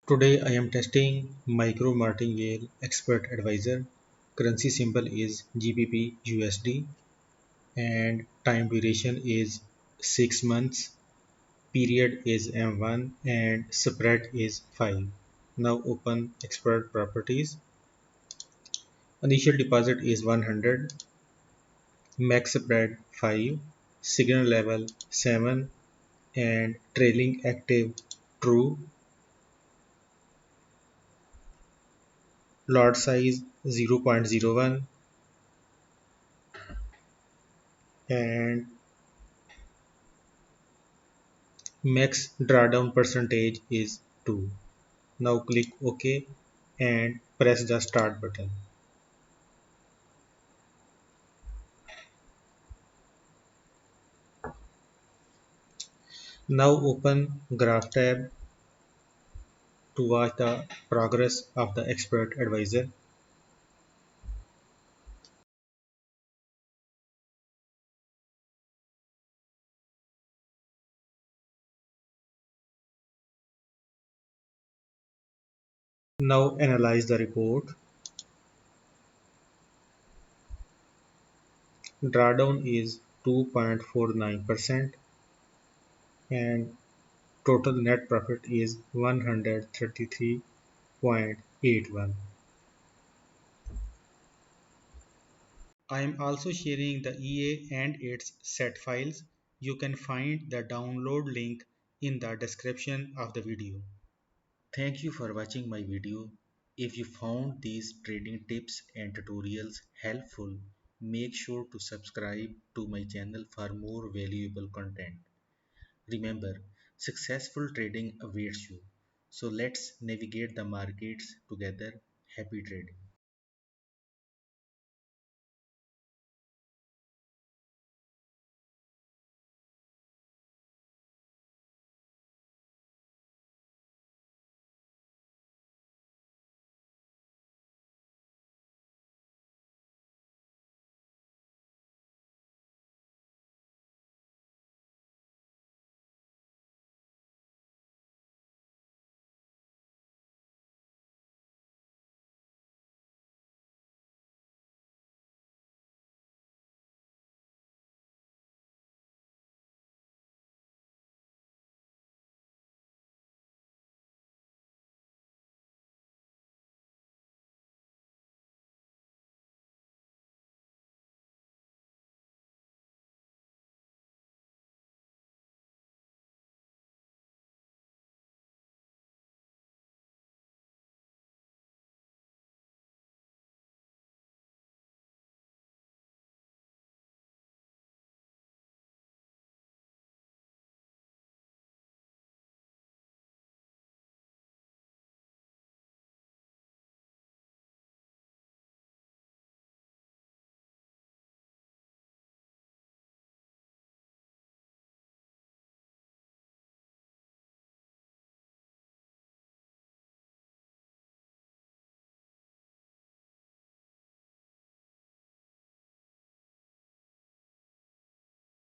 Today I am testing Micro Martingale Expert Advisor. Currency symbol is GBPUSD and time duration is 6 months. Period is M1 and spread is 5. Now open expert properties. Initial deposit is 100. Max spread 5. Signal level 7 and trailing active true. Lot size 0.01 and max drawdown percentage is 2. Now click OK and press the start button. Now open Graph tab to watch the progress of the expert advisor. Now analyze the report. Drawdown is 2.49% and total net profit is 133.81. I am also sharing the EA and its set files. You can find the download link in the description of the video. Thank you for watching my video. If you found these trading tips and tutorials helpful, make sure to subscribe to my channel for more valuable content. Remember, successful trading awaits you. So let's navigate the markets together. Happy trading.